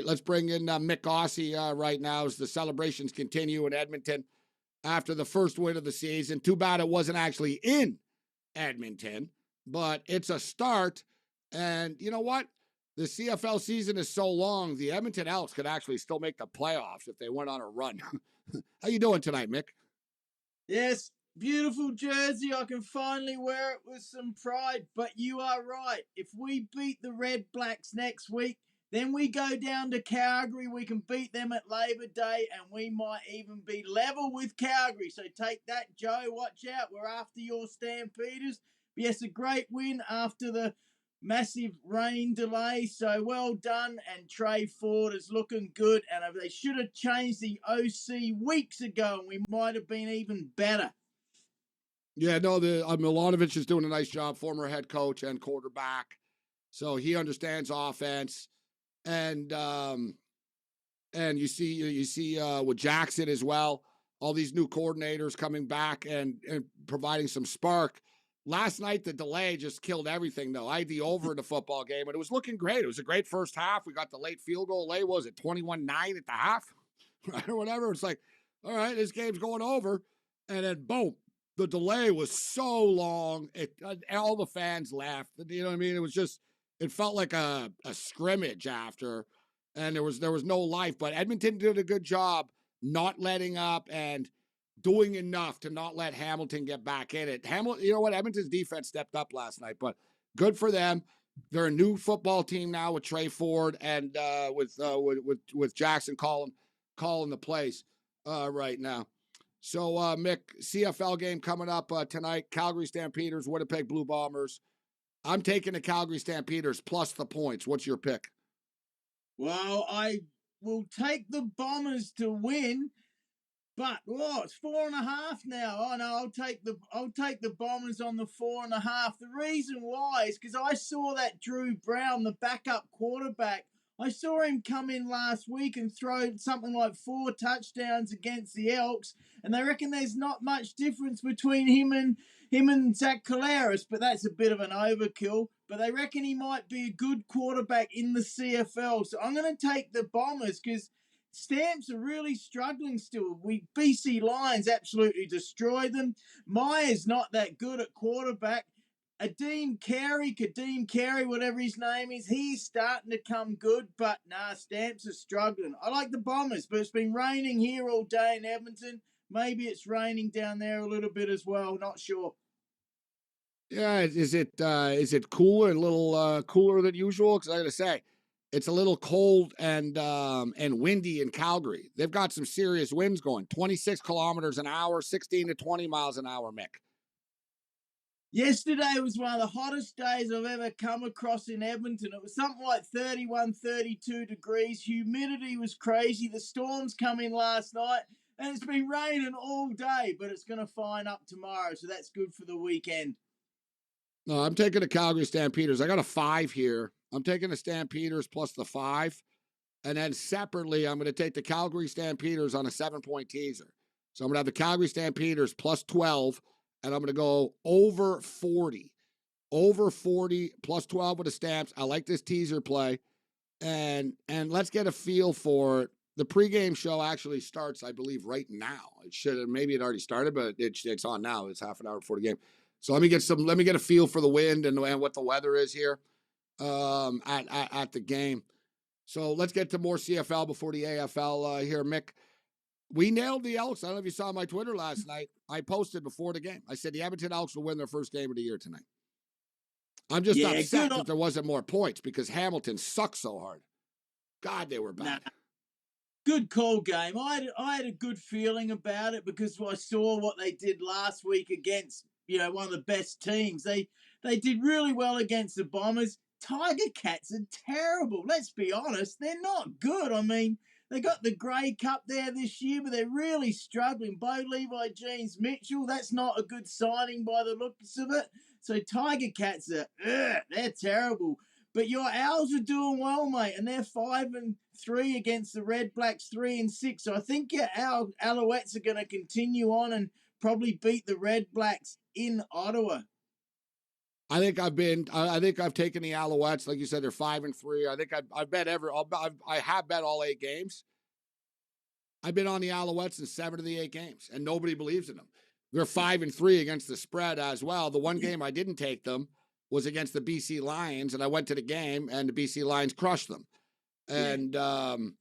let's bring in Mick Ossie right now as the celebrations continue in Edmonton after the first win of the season. Too bad it wasn't actually in Edmonton, but it's a start. And you know what? The CFL season is so long, the Edmonton Elks could actually still make the playoffs if they went on a run. How you doing tonight, Mick? Yes, beautiful jersey. I can finally wear it with some pride. But you are right. If we beat the Red Blacks next week, then we go down to Calgary. We can beat them at Labor Day, and we might even be level with Calgary. So take that, Joe. Watch out. We're after your Stampeders. But yes, a great win after the massive rain delay. So well done. And Trey Ford is looking good. And they should have changed the OC weeks ago, and we might have been even better. Yeah, no, Milanovic is doing a nice job, former head coach and quarterback. So he understands offense. And you see with Jackson as well, all these new coordinators coming back and providing some spark. Last night, the delay just killed everything, though. I had the over in the football game, and it was looking great. It was a great first half. We got the late field goal. Late was it 21-9 at the half, right, or whatever. It's like, all right, this game's going over, and then boom, the delay was so long. All the fans left. You know what I mean? It was just. It felt like a scrimmage after, and there was no life. But Edmonton did a good job not letting up and doing enough to not let Hamilton get back in it. You know what? Edmonton's defense stepped up last night, but good for them. They're a new football team now with Trey Ford and with Jackson calling the plays right now. So Mick, CFL game coming up tonight. Calgary Stampeders, Winnipeg Blue Bombers. I'm taking the Calgary Stampeders plus the points. What's your pick? Well, I will take the Bombers to win, but it's 4.5 now. Oh no, I'll take the Bombers on the 4.5. The reason why is because I saw that Drew Brown, the backup quarterback. I saw him come in last week and throw something like 4 touchdowns against the Elks, and they reckon there's not much difference between him and Zach Collaros, but that's a bit of an overkill. But they reckon he might be a good quarterback in the CFL. So I'm going to take the Bombers because Stamps are really struggling still. BC Lions absolutely destroyed them. Myers not that good at quarterback. Kadeem Carey, whatever his name is, he's starting to come good, but Stamps are struggling. I like the Bombers, but it's been raining here all day in Edmonton. Maybe it's raining down there a little bit as well. Not sure. Yeah, is it cooler, a little cooler than usual? Because I got to say, it's a little cold and windy in Calgary. They've got some serious winds going, 26 kilometers an hour, 16 to 20 miles an hour, Mick. Yesterday was one of the hottest days I've ever come across in Edmonton. It was something like 31, 32 degrees. Humidity was crazy. The storms come in last night, and it's been raining all day, but it's going to fine up tomorrow, so that's good for the weekend. No, I'm taking the Calgary Stampeders. I got a 5 here. I'm taking the Stampeders plus the 5. And then separately, I'm going to take the Calgary Stampeders on a 7-point teaser. So I'm going to have the Calgary Stampeders plus 12. And I'm going to go over 40. Over 40, plus 12 with the Stamps. I like this teaser play. And let's get a feel for it. The pregame show actually starts, I believe, right now. It should have, maybe it already started, but it's on now. It's half an hour before the game. So let me get a feel for the wind and what the weather is here at the game. So let's get to more CFL before the AFL here, Mick. We nailed the Elks. I don't know if you saw my Twitter last night. I posted before the game. I said the Edmonton Elks will win their first game of the year tonight. I'm just upset that there wasn't more points because Hamilton sucked so hard. God, they were bad. Good call, Game. I had a good feeling about it because I saw what they did last week against, one of the best teams. They did really well against the Bombers. Tiger Cats are terrible. Let's be honest. They're not good. I mean, they got the Grey Cup there this year, but they're really struggling. Bo Levi, Jeans Mitchell, that's not a good signing by the looks of it. So Tiger Cats they're terrible. But your Owls are doing well, mate, and they're 5-3 against the Red Blacks 3-6. So I think your Alouettes are going to continue on and probably beat the Red Blacks in Ottawa. I think I've taken the Alouettes. Like you said, they're 5-3. I think I've bet I have bet all 8 games. I've been on the Alouettes in 7 of the 8 games, and nobody believes in them. They're 5-3 against the spread as well. The one game I didn't take them was against the BC Lions, and I went to the game, and the BC Lions crushed them. And I'm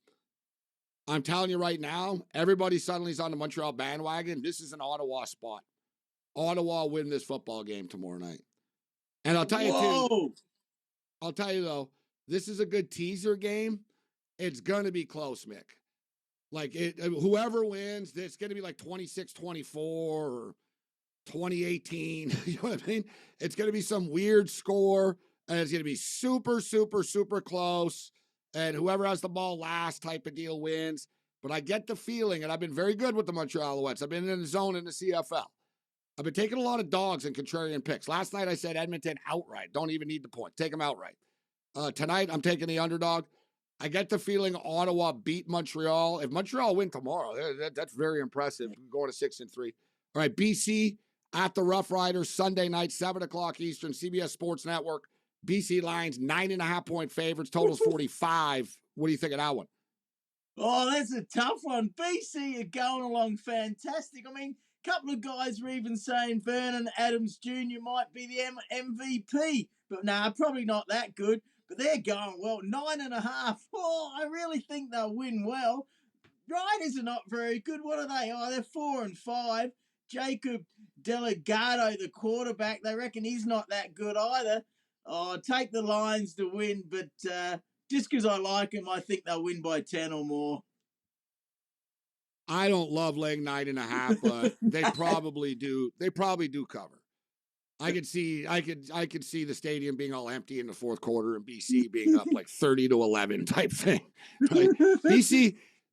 telling you right now, everybody suddenly is on the Montreal bandwagon. This is an Ottawa spot. Ottawa win this football game tomorrow night. And I'll tell you too. I'll tell you though, this is a good teaser game. It's gonna be close, Mick. Like whoever wins, it's gonna be like 26-24 or 2018. You know what I mean? It's gonna be some weird score, and it's gonna be super, super, super close. And whoever has the ball last type of deal wins. But I get the feeling, and I've been very good with the Montreal Alouettes. I've been in the zone in the CFL. I've been taking a lot of dogs and contrarian picks. Last night I said Edmonton outright. Don't even need the point. Take them outright. Tonight I'm taking the underdog. I get the feeling Ottawa beat Montreal. If Montreal win tomorrow, that's very impressive. Going to 6-3. All right, BC at the Rough Riders Sunday night, 7 o'clock Eastern, CBS Sports Network. BC Lions 9.5-point favorites. Totals 45. What do you think of that one? Oh, that's a tough one. BC are going along fantastic. I mean, a couple of guys were even saying Vernon Adams Jr. might be the MVP, but probably not that good. But they're going well. 9.5. Oh, I really think they'll win well. Riders are not very good. What are they? Oh, they're 4-5. Jacob Delgado, the quarterback, they reckon he's not that good either. Oh, take the Lions to win, but just because I like them, I think they'll win by 10 or more. I don't love laying 9.5, but they probably do. They probably do cover. I could see the stadium being all empty in the fourth quarter and BC being up like 30-11 type thing. Right?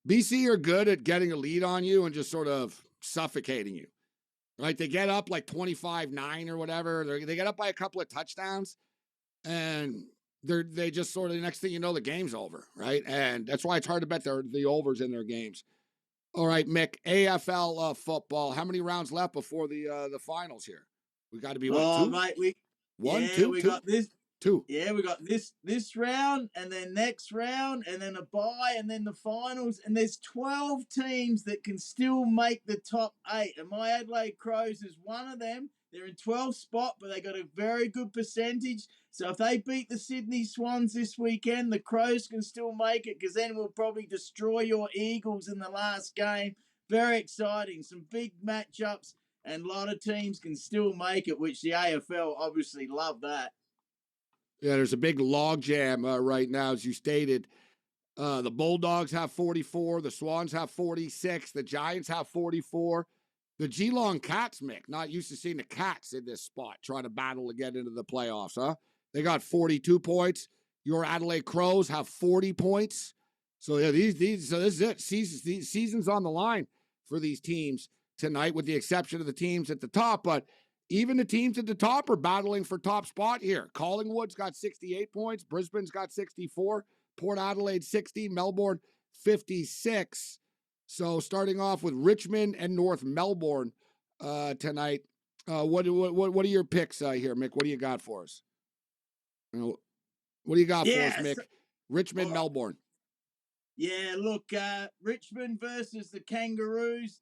BC are good at getting a lead on you and just sort of suffocating you. Right? They get up like 25-9 or whatever. They get up by a couple of touchdowns, and they just sort of, the next thing you know, the game's over. Right? And that's why it's hard to bet the overs in their games. All right, Mick, AFL football. How many rounds left before the finals here? We got to be what, 2? Mate, we got this 2. Yeah, we got this round, and then next round, and then a bye, and then the finals. And there's 12 teams that can still make the top 8. And my Adelaide Crows is one of them. They're in 12th spot, but they got a very good percentage. So if they beat the Sydney Swans this weekend, the Crows can still make it, because then we'll probably destroy your Eagles in the last game. Very exciting. Some big matchups, and a lot of teams can still make it, which the AFL obviously love that. Yeah, there's a big log jam right now, as you stated. The Bulldogs have 44. The Swans have 46. The Giants have 44. The Geelong Cats, Mick, not used to seeing the Cats in this spot, trying to battle to get into the playoffs, huh? They got 42 points. Your Adelaide Crows have 40 points. So yeah, so this is it. Season's on the line for these teams tonight, with the exception of the teams at the top. But even the teams at the top are battling for top spot here. Collingwood's got 68 points. Brisbane's got 64. Port Adelaide 60. Melbourne 56. So starting off with Richmond and North Melbourne tonight. What are your picks here, Mick? What do you got for us? What do you got for us, Mick? Richmond, Melbourne. Yeah, look, Richmond versus the Kangaroos.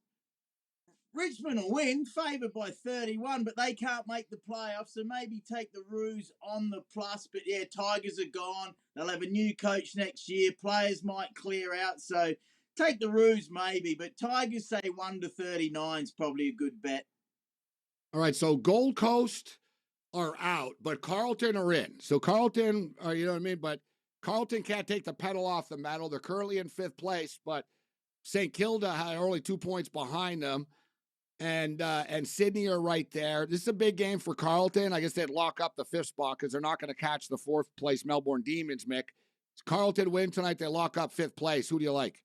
Richmond will win, favoured by 31, but they can't make the playoffs, so maybe take the Roos on the plus. But yeah, Tigers are gone. They'll have a new coach next year. Players might clear out, so take the Roos maybe. But Tigers say 1-39 is probably a good bet. All right, so Gold Coast are out, but Carlton are in. So Carlton, you know what I mean? But Carlton can't take the pedal off the metal. They're currently in 5th place, but St. Kilda are only 2 points behind them. And Sydney are right there. This is a big game for Carlton. I guess they'd lock up the 5th spot because they're not going to catch the 4th place Melbourne Demons, Mick. Carlton win tonight. They lock up 5th place. Who do you like?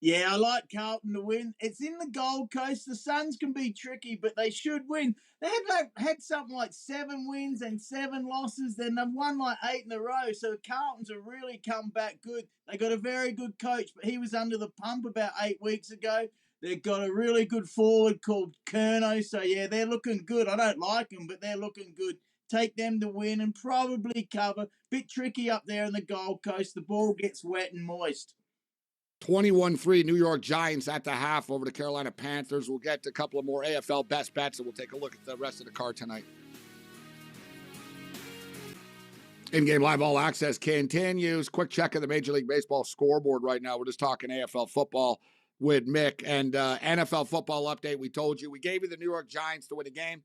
Yeah, I like Carlton to win. It's in the Gold Coast. The Suns can be tricky, but they should win. They had something like 7 wins and 7 losses. Then they've won like 8 in a row. So Carlton's have really come back good. They got a very good coach, but he was under the pump about 8 weeks ago. They've got a really good forward called Kerno. So, yeah, they're looking good. I don't like them, but they're looking good. take them to win and probably cover. Bit tricky up there in the Gold Coast. The ball gets wet and moist. 21-3 New York Giants at the half over the Carolina Panthers. We'll get to a couple of more AFL best bets, and we'll take a look at the rest of the card tonight. In-game live all access continues. Quick check of the Major League Baseball scoreboard right now. We're just talking AFL football with Mick. And NFL football update, we told you. We gave you the New York Giants to win a game.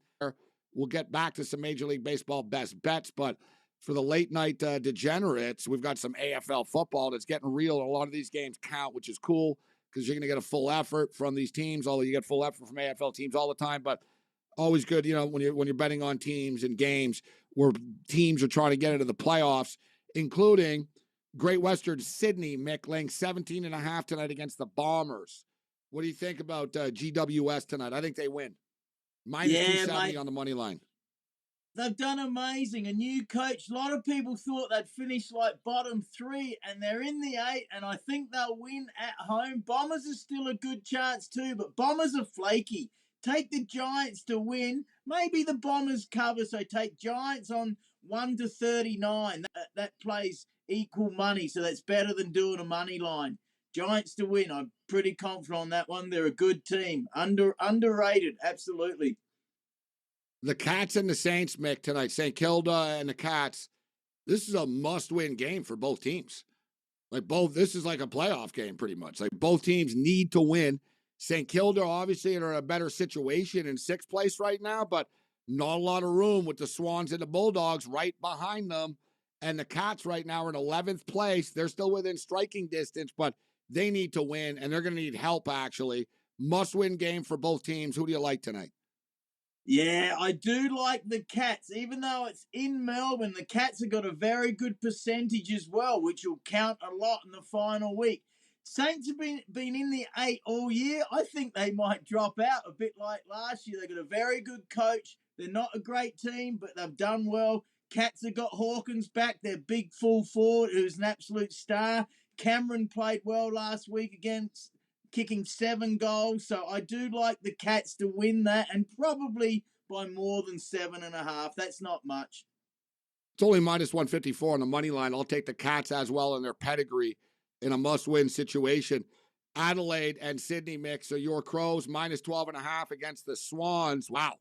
We'll get back to some Major League Baseball best bets, but for the late night degenerates, we've got some AFL football that's getting real. A lot of these games count, which is cool because you're going to get a full effort from these teams, although you get full effort from AFL teams all the time. But always good, when you're betting on teams and games where teams are trying to get into the playoffs, including Great Western Sydney, Mick, laying 17.5 tonight against the Bombers. What do you think about GWS tonight? I think they win. Minus 270 mate, on the money line. They've done amazing. A new coach. A lot of people thought they'd finish like bottom 3, and they're in the 8, and I think they'll win at home. Bombers are still a good chance too, but Bombers are flaky. Take the Giants to win. Maybe the Bombers cover, so take Giants on 1-39. That plays equal money, so that's better than doing a money line. Giants to win. I'm pretty confident on that one. They're a good team. Underrated, absolutely. The Cats and the Saints, Mick, tonight. St. Kilda and the Cats. This is a must-win game for both teams. This is like a playoff game, pretty much. Like, both teams need to win. St. Kilda, obviously, are in a better situation in 6th place right now, but not a lot of room with the Swans and the Bulldogs right behind them. And the Cats right now are in 11th place. They're still within striking distance, but they need to win, and they're going to need help, actually. Must-win game for both teams. Who do you like tonight? Yeah, I do like the Cats. Even though it's in Melbourne, the Cats have got a very good percentage as well, which will count a lot in the final week. Saints have been in the 8 all year. I think they might drop out a bit like last year. They've got a very good coach. They're not a great team, but they've done well. Cats have got Hawkins back, their big full forward, who's an absolute star. Cameron played well last week against kicking 7 goals. So I do like the Cats to win that, and probably by more than 7.5. That's not much. It's only minus 154 on the money line. I'll take the Cats as well in their pedigree in a must-win situation. Adelaide and Sydney, Mick. So your Crows minus 12.5 against the Swans. Wow.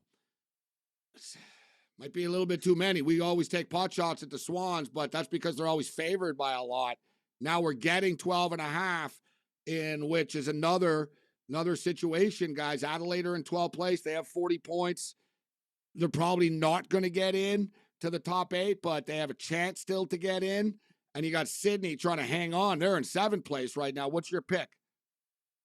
Might be a little bit too many. We always take pot shots at the Swans, but that's because they're always favored by a lot. Now we're getting 12.5, in which is another situation, guys. Adelaide are in 12th place. They have 40 points. They're probably not going to get in to the top 8, but they have a chance still to get in. And you got Sydney trying to hang on. They're in 7th place right now. What's your pick?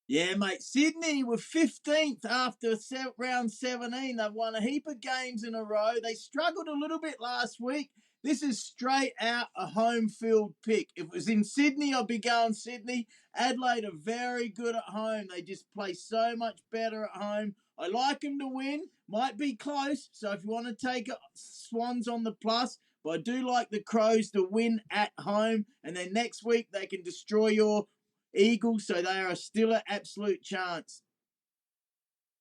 Yeah, mate. Sydney were 15th after round 17. They've won a heap of games in a row. They struggled a little bit last week. This is straight out a home field pick. If it was in Sydney, I'd be going Sydney. Adelaide are very good at home. They just play so much better at home. I like them to win. Might be close. So if you want to take Swans on the plus, but I do like the Crows to win at home. And then next week they can destroy your Eagles, so they are still an absolute chance.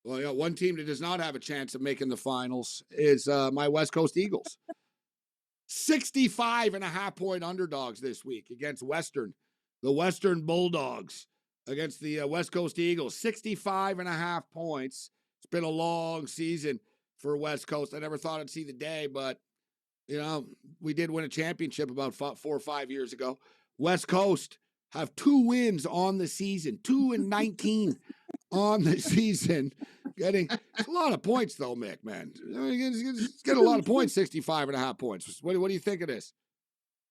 Well, yeah, one team that does not have a chance of making the finals is my West Coast Eagles. 65.5 point underdogs this week against Western. The Western Bulldogs against the West Coast Eagles. 65.5 points. It's been a long season for West Coast. I never thought I'd see the day, but, we did win a championship about 4 or 5 years ago. West Coast have 2 wins on the season, 2-19 on the season. It's a lot of points, though, Mick, man. It's getting a lot of points, 65.5 points. What do you think of this?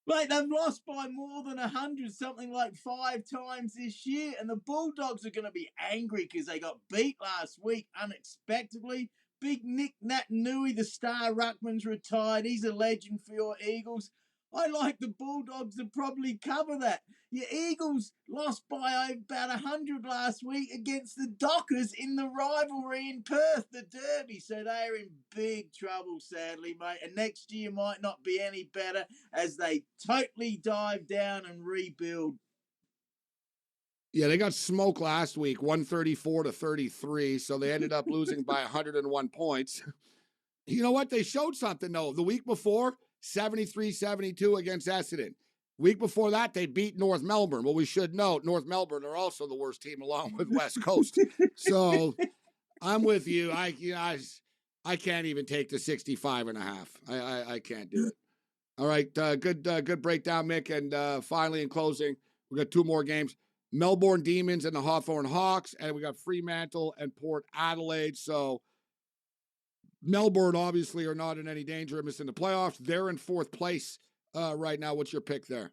Mate, they've lost by more than 100, something like 5 times this year, and the Bulldogs are going to be angry because they got beat last week unexpectedly. Big Nick Naitanui, the star ruckman's retired. He's a legend for your Eagles. I like the Bulldogs to probably cover that. Your Eagles lost by about 100 last week against the Dockers in the rivalry in Perth, the Derby. So they're in big trouble, sadly, mate. And next year might not be any better as they totally dive down and rebuild. Yeah, they got smoked last week, 134-33. So they ended up losing by 101 points. You know what? They showed something, though. The week before, 73-72 against Essendon. Week before that, they beat North Melbourne. Well, we should note, North Melbourne are also the worst team along with West Coast. So I'm with you. I can't even take the 65.5. I can't do it. All right, good breakdown, Mick. And finally, in closing, we got two more games: Melbourne Demons and the Hawthorn Hawks, and we got Fremantle and Port Adelaide. So Melbourne obviously are not in any danger of missing the playoffs. They're in fourth place right now. What's your pick there?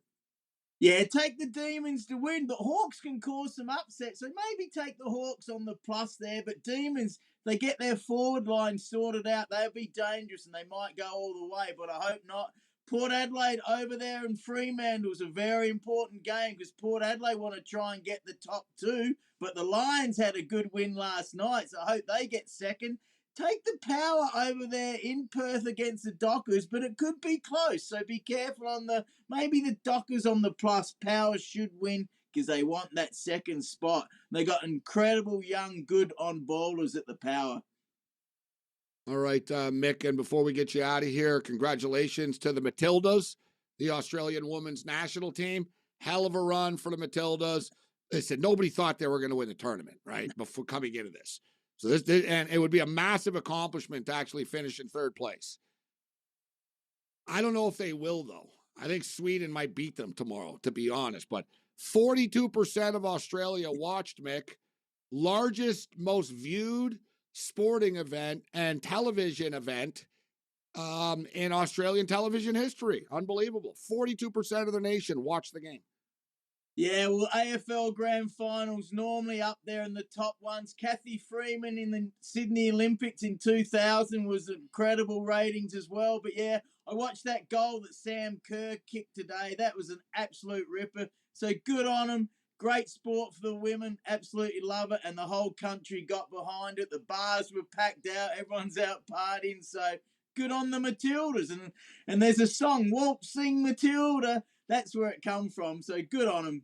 Yeah, take the Demons to win, but Hawks can cause some upset. So maybe take the Hawks on the plus there. But Demons, they get their forward line sorted out, they'll be dangerous and they might go all the way, but I hope not. Port Adelaide over there in Fremantle is a very important game because Port Adelaide want to try and get the top two, but the Lions had a good win last night, so I hope they get second. Take the Power over there in Perth against the Dockers, but it could be close, so be careful on maybe the Dockers on the plus. Power should win because they want that second spot. They got incredible young, good on bowlers at the Power. All right, Mick, and before we get you out of here, congratulations to the Matildas, the Australian women's national team. Hell of a run for the Matildas. They said nobody thought they were going to win the tournament, right, before coming into this. So and it would be a massive accomplishment to actually finish in third place. I don't know if they will, though. I think Sweden might beat them tomorrow, to be honest. But 42% of Australia watched, Mick. Largest, most viewed sporting event and television event in Australian television history. Unbelievable. 42% of the nation watched the game. Yeah, well, AFL Grand Finals normally up there in the top ones. Kathy Freeman in the Sydney Olympics in 2000 was incredible ratings as well. But yeah, I watched that goal that Sam Kerr kicked today. That was an absolute ripper. So good on him. Great sport for the women. Absolutely love it. And the whole country got behind it. The bars were packed out. Everyone's out partying. So good on the Matildas. And there's a song, Waltz Sing Matilda. That's where it come from. So good on them.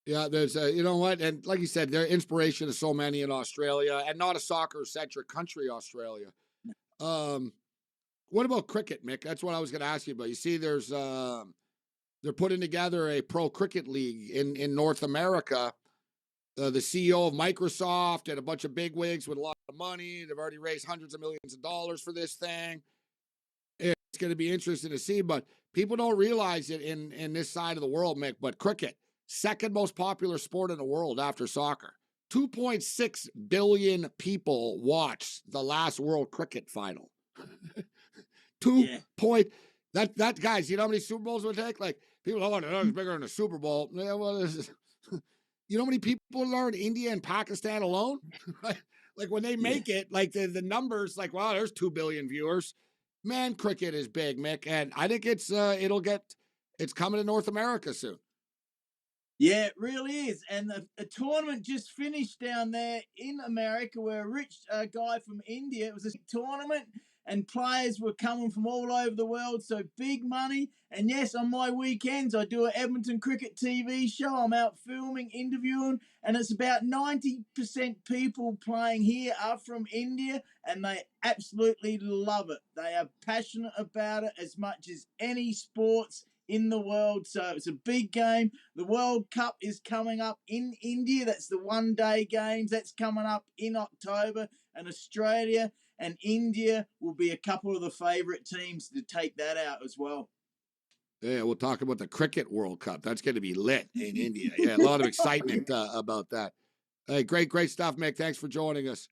Yeah, there's you know what? And like you said, they're inspiration to so many in Australia and not a soccer-centric country, Australia. What about cricket, Mick? That's what I was going to ask you about. You see, there's they're putting together a pro cricket league in North America. The CEO of Microsoft and a bunch of bigwigs with a lot of money. They've already raised hundreds of millions of dollars for this thing. It's going to be interesting to see, but people don't realize it in this side of the world, Mick. But cricket, second most popular sport in the world after soccer. 2.6 billion people watched the last World Cricket final. That guys, you know how many Super Bowls it would take? Like people, it's bigger than a Super Bowl. Yeah, well, you know how many people are in India and Pakistan alone? Like when they make it, like the numbers, like wow, there's 2 billion viewers. Man, cricket is big, Mick, and I think it's coming to North America soon. Yeah, it really is. And a tournament just finished down there in America where a rich guy from India, it was a tournament and players were coming from all over the world. So big money. And yes, on my weekends, I do an Edmonton Cricket TV show. I'm out filming, interviewing, and it's about 90% people playing here are from India and they absolutely love it. They are passionate about it as much as any sports in the world. So it's a big game. The World Cup is coming up in India. That's the one-day games. That's coming up in October. And Australia and India will be a couple of the favourite teams to take that out as well. Yeah, we'll talk about the Cricket World Cup. That's going to be lit in India. Yeah, a lot of excitement about that. Hey, great stuff, Mick. Thanks for joining us.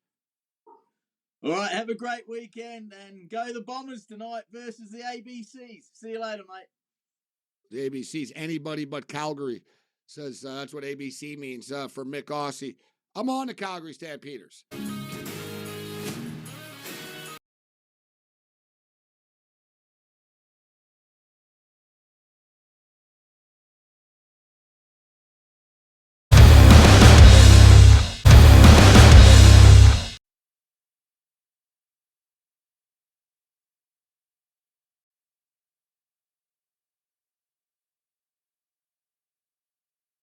All right, have a great weekend and go the Bombers tonight versus the ABCs. See you later, mate. The ABC's anybody but Calgary. Says that's what ABC means for Mick Aussie. I'm on the Calgary Stampeders.